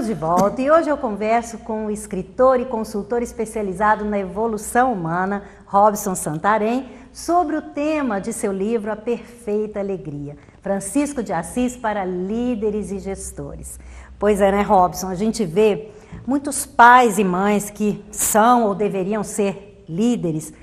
de volta e hoje eu converso com o escritor e consultor especializado na evolução humana, Robson Santarém, sobre o tema de seu livro A Perfeita Alegria, Francisco de Assis para líderes e gestores. Pois é, né, Robson? A gente vê muitos pais e mães que são ou deveriam ser líderes,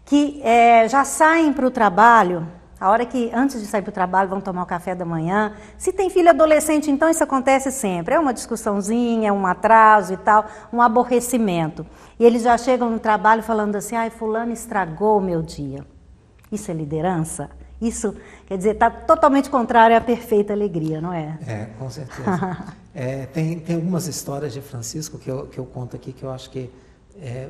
que já saem para o trabalho. A hora que, antes de sair para o trabalho, vão tomar o café da manhã. Se tem filho adolescente, então isso acontece sempre. É uma discussãozinha, um atraso e tal, um aborrecimento. E eles já chegam no trabalho falando assim, ai, fulano estragou o meu dia. Isso é liderança? Isso, quer dizer, está totalmente contrário à perfeita alegria, não é? É, com certeza. Tem algumas histórias de Francisco que eu conto aqui que eu acho que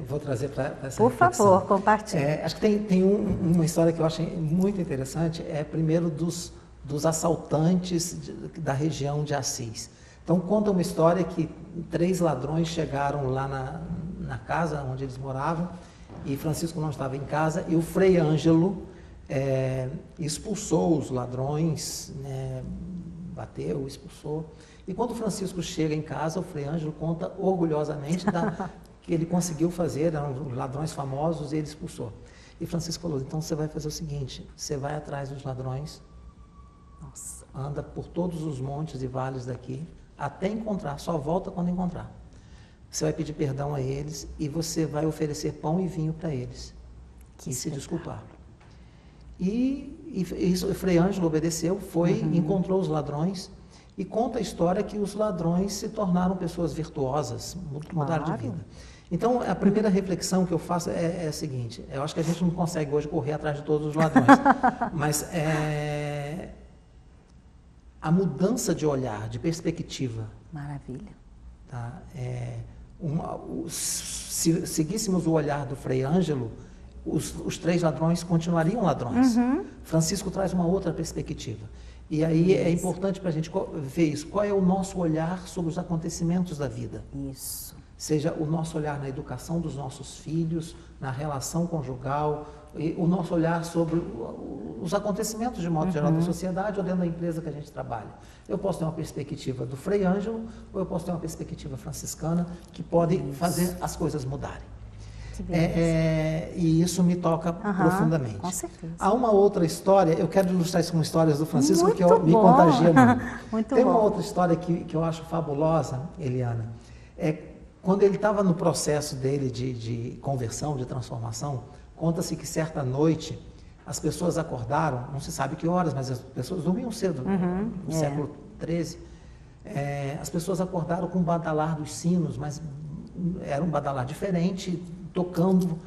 vou trazer para essa Por reflexão. favor, compartilhe. Acho que tem uma história que eu acho muito interessante, primeiro dos assaltantes da região de Assis. Então conta uma história que 3 ladrões chegaram lá na casa onde eles moravam e Francisco não estava em casa e o Frei Ângelo expulsou os ladrões, né, bateu, expulsou. E quando Francisco chega em casa, o Frei Ângelo conta orgulhosamente que ele conseguiu fazer, eram ladrões famosos e ele expulsou. E Francisco falou, então você vai fazer o seguinte, você vai atrás dos ladrões, anda por todos os montes e vales daqui, até encontrar, só volta quando encontrar. Você vai pedir perdão a eles e você vai oferecer pão e vinho para eles e se desculpar. E isso, o Frei Ângelo obedeceu, foi, encontrou os ladrões e conta a história que os ladrões se tornaram pessoas virtuosas, mudaram de vida. Então, a primeira reflexão que eu faço é a seguinte, eu acho que a gente não consegue hoje correr atrás de todos os ladrões, mas a mudança de olhar, de perspectiva. Maravilha. Tá? Se seguíssemos o olhar do Frei Ângelo, os 3 ladrões continuariam ladrões. Francisco traz uma outra perspectiva. E aí é importante para a gente ver isso. Qual é o nosso olhar sobre os acontecimentos da vida? Isso. Seja o nosso olhar na educação dos nossos filhos, na relação conjugal, o nosso olhar sobre os acontecimentos de modo geral da sociedade ou dentro da empresa que a gente trabalha. Eu posso ter uma perspectiva do Frei Ângelo ou eu posso ter uma perspectiva franciscana que pode fazer as coisas mudarem. E isso me toca profundamente. Com certeza. Há uma outra história, eu quero ilustrar isso com histórias do Francisco, muito que me contagia muito. Tem uma bom. outra história que eu acho fabulosa, Eliana, quando ele estava no processo dele de conversão, de transformação, conta-se que certa noite as pessoas acordaram, não se sabe que horas, mas as pessoas dormiam cedo, no século XIII. As pessoas acordaram com o badalar dos sinos, mas era um badalar diferente, tocando.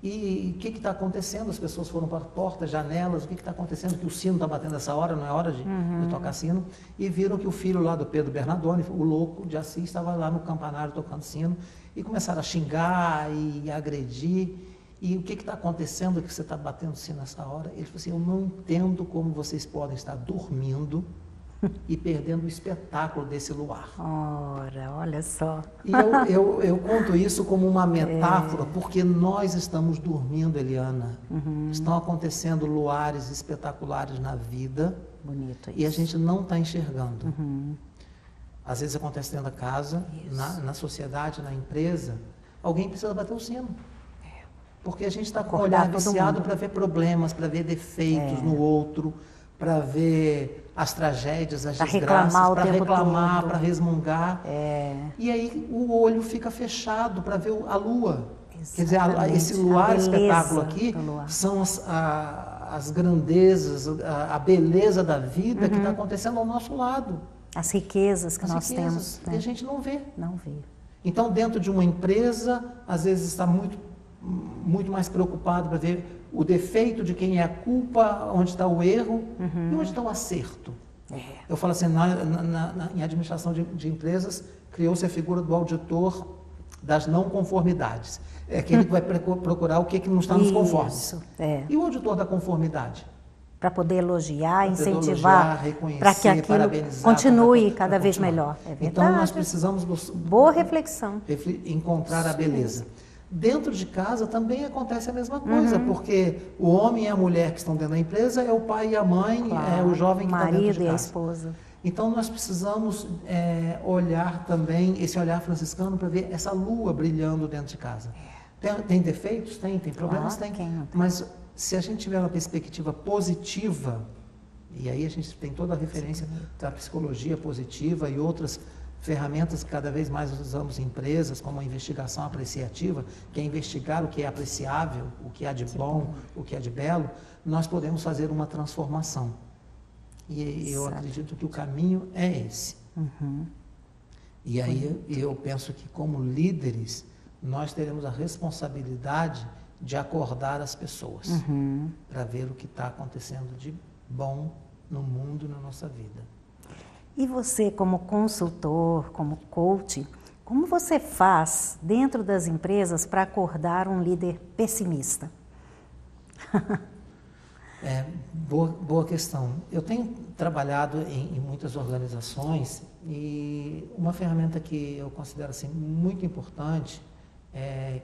E o que está acontecendo? As pessoas foram para portas, janelas, o que está acontecendo? Que o sino está batendo essa hora, não é hora de tocar sino. E viram que o filho lá do Pedro Bernardone, o louco de Assis, estava lá no campanário tocando sino. E começaram a xingar e a agredir. E o que está acontecendo que você está batendo sino nessa hora? Ele falou assim, eu não entendo como vocês podem estar dormindo e perdendo o espetáculo desse luar. Ora, olha só. E eu conto isso como uma metáfora, porque nós estamos dormindo, Eliana. Estão acontecendo luares espetaculares na vida. Bonito isso. E a gente não está enxergando. Às vezes acontece dentro da casa, na sociedade, na empresa. Alguém precisa bater o sino. Porque a gente está com o olhar viciado para ver problemas, para ver defeitos no outro, para ver as tragédias, as desgraças, para reclamar, para resmungar. E aí o olho fica fechado para ver a lua. Exatamente. Quer dizer, esse luar espetáculo aqui são as grandezas, a beleza da vida que está acontecendo ao nosso lado. As riquezas que nós temos. E a gente não vê. Não vê. Então, dentro de uma empresa, às vezes está muito mais preocupado para ver o defeito de quem é a culpa, onde está o erro e onde está o acerto. Eu falo assim, em administração de empresas, criou-se a figura do auditor das não conformidades. É aquele que vai procurar o que não está nos conformes. E o auditor da conformidade? Para poder elogiar, incentivar, para que aquilo continue cada vez melhor. É verdade. Então, nós precisamos... Boa reflexão. Encontrar a beleza. Dentro de casa também acontece a mesma coisa, porque o homem e a mulher que estão dentro da empresa é o pai e a mãe, é o jovem que está dentro de casa. O marido e a esposa. Então, nós precisamos olhar também, esse olhar franciscano, para ver essa lua brilhando dentro de casa. Tem defeitos? Tem problemas? Claro, tem. Mas se a gente tiver uma perspectiva positiva, e aí a gente tem toda a referência da psicologia positiva e outras ferramentas que cada vez mais usamos em empresas, como a investigação apreciativa, que é investigar o que é apreciável, o que há de bom, o que é de belo, nós podemos fazer uma transformação. E eu acredito que o caminho é esse. E aí eu penso que, como líderes, nós teremos a responsabilidade de acordar as pessoas para ver o que está acontecendo de bom no mundo, na nossa vida. E você, como consultor, como coach, como você faz dentro das empresas para acordar um líder pessimista? Boa questão. Eu tenho trabalhado em muitas organizações e uma ferramenta que eu considero assim, muito importante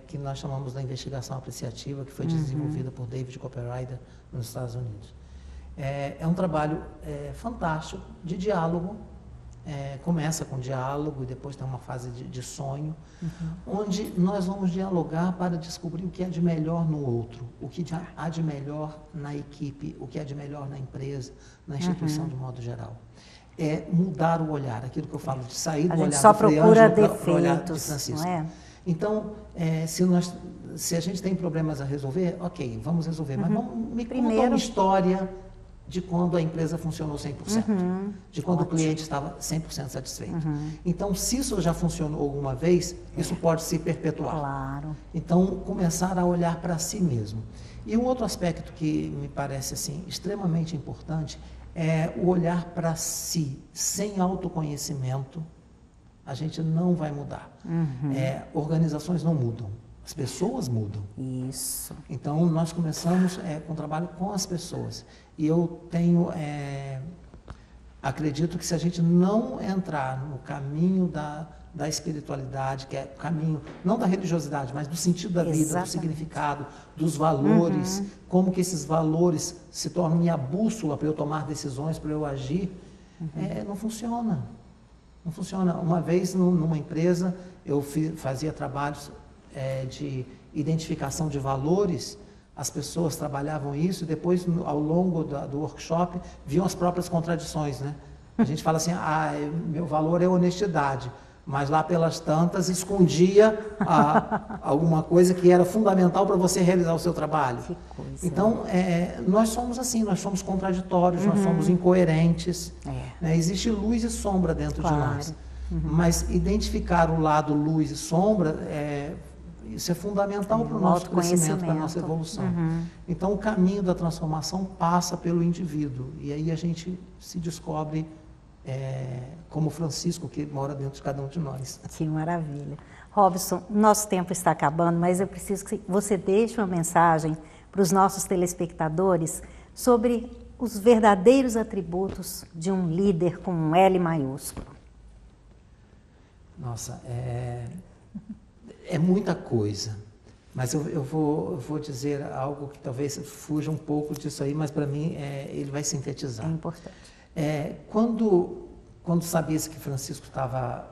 que nós chamamos da investigação apreciativa, que foi desenvolvida por David Copperrider nos Estados Unidos. É um trabalho fantástico de diálogo, começa com diálogo e depois tem uma fase de sonho, onde nós vamos dialogar para descobrir o que é de melhor no outro, o que há de melhor na equipe, o que é de melhor na empresa, na instituição de modo geral. É mudar o olhar, aquilo que eu falo de sair do olhar do só procura defeitos, para o olhar de Francisco. não é? Então, se a gente tem problemas a resolver, ok, vamos resolver, mas me conta uma história de quando a empresa funcionou 100%, de quando o cliente estava 100% satisfeito. Então, se isso já funcionou alguma vez, isso pode se perpetuar. Claro. Então, começar a olhar para si mesmo. E um outro aspecto que me parece assim, extremamente importante é o olhar para si. Sem autoconhecimento, a gente não vai mudar. Organizações não mudam. As pessoas mudam. Isso. Então, nós começamos com o trabalho com as pessoas. E eu acredito que se a gente não entrar no caminho da espiritualidade, que é o caminho, não da religiosidade, mas do sentido da vida, do significado, dos valores, como que esses valores se tornam minha bússola para eu tomar decisões, para eu agir, não funciona. Não funciona. Uma vez, numa empresa, eu fazia trabalhos de identificação de valores, as pessoas trabalhavam isso e depois, ao longo do workshop, viam as próprias contradições, né? A gente fala assim, meu valor é honestidade, mas lá pelas tantas escondia alguma coisa que era fundamental para você realizar o seu trabalho. Que coisa. Então, nós somos assim, nós somos contraditórios, nós somos incoerentes, né? Existe luz e sombra dentro de nós, mas identificar o lado luz e sombra isso é fundamental para o nosso crescimento, para a nossa evolução. Então, o caminho da transformação passa pelo indivíduo. E aí a gente se descobre como Francisco, que mora dentro de cada um de nós. Que maravilha. Robson, nosso tempo está acabando, mas eu preciso que você deixe uma mensagem para os nossos telespectadores sobre os verdadeiros atributos de um líder com um L maiúsculo. Nossa, é muita coisa, mas eu vou dizer algo que talvez fuja um pouco disso aí, mas para mim ele vai sintetizar. É importante. Quando sabia-se que Francisco estava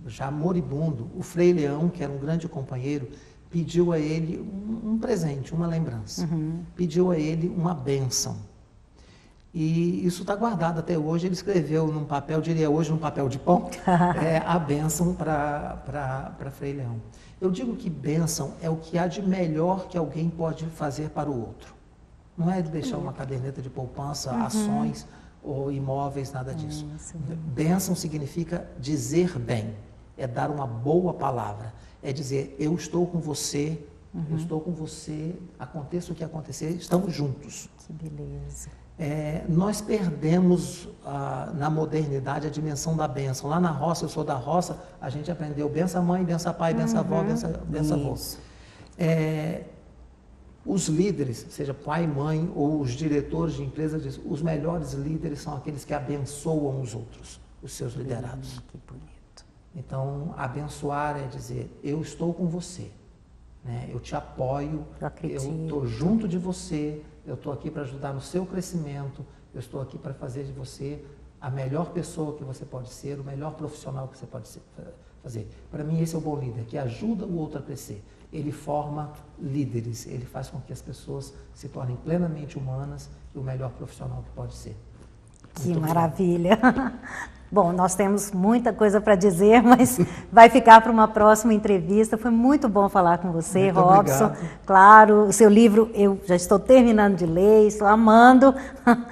já moribundo, o Frei Leão, que era um grande companheiro, pediu a ele um presente, uma lembrança. Pediu a ele uma bênção. E isso está guardado até hoje. Ele escreveu num papel, diria hoje num papel de pão, a bênção para Frei Leão. Eu digo que bênção é o que há de melhor que alguém pode fazer para o outro. Não é deixar uma caderneta de poupança, ações ou imóveis, nada disso. Bênção significa dizer bem, é dar uma boa palavra, é dizer eu estou com você, eu estou com você, aconteça o que acontecer, estamos juntos. Que beleza. Nós perdemos na modernidade a dimensão da bênção. Lá na roça, eu sou da roça, a gente aprendeu benção mãe, benção pai, benção avó, benção avô. Os líderes, seja pai, mãe ou os diretores de empresas, os melhores líderes são aqueles que abençoam os outros, os seus liderados. Que bonito. Então, abençoar é dizer, eu estou com você, né? Eu te apoio, eu estou junto de você, eu estou aqui para ajudar no seu crescimento, eu estou aqui para fazer de você a melhor pessoa que você pode ser, o melhor profissional que você pode fazer. Para mim, esse é o bom líder, que ajuda o outro a crescer. Ele forma líderes, ele faz com que as pessoas se tornem plenamente humanas e o melhor profissional que pode ser. Que maravilha! Bom, nós temos muita coisa para dizer, mas vai ficar para uma próxima entrevista. Foi muito bom falar com você, muito Robson. Obrigado. Claro, o seu livro eu já estou terminando de ler, estou amando.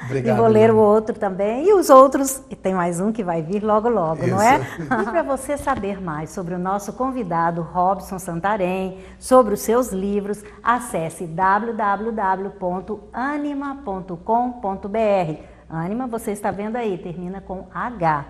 Obrigado, e vou ler o outro também. E os outros, e tem mais um que vai vir logo, logo, Isso. não é? E para você saber mais sobre o nosso convidado, Robson Santarém, sobre os seus livros, acesse www.anima.com.br. Anima, você está vendo aí, termina com H.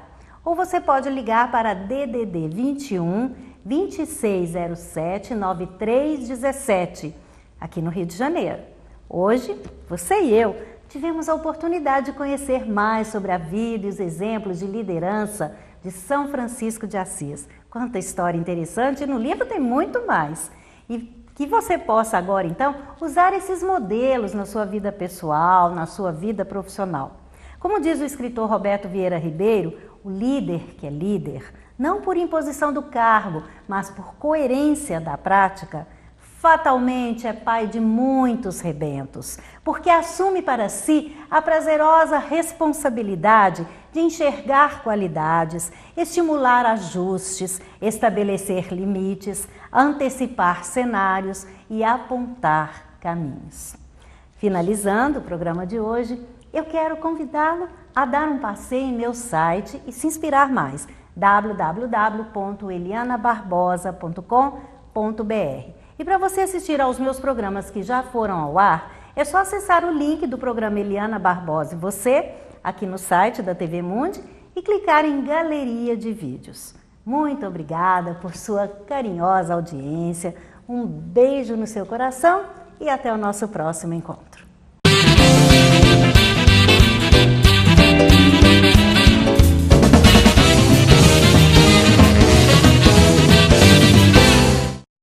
Ou você pode ligar para DDD 21 2607 9317, aqui no Rio de Janeiro. Hoje, você e eu tivemos a oportunidade de conhecer mais sobre a vida e os exemplos de liderança de São Francisco de Assis. Quanta história interessante, no livro tem muito mais. E que você possa agora, então, usar esses modelos na sua vida pessoal, na sua vida profissional. Como diz o escritor Roberto Vieira Ribeiro, o líder que é líder, não por imposição do cargo, mas por coerência da prática, fatalmente é pai de muitos rebentos, porque assume para si a prazerosa responsabilidade de enxergar qualidades, estimular ajustes, estabelecer limites, antecipar cenários e apontar caminhos. Finalizando o programa de hoje, eu quero convidá-lo a dar um passeio em meu site e se inspirar mais, www.elianabarbosa.com.br. E para você assistir aos meus programas que já foram ao ar, é só acessar o link do programa Eliana Barbosa e você, aqui no site da TV Mundi, e clicar em Galeria de Vídeos. Muito obrigada por sua carinhosa audiência, um beijo no seu coração e até o nosso próximo encontro.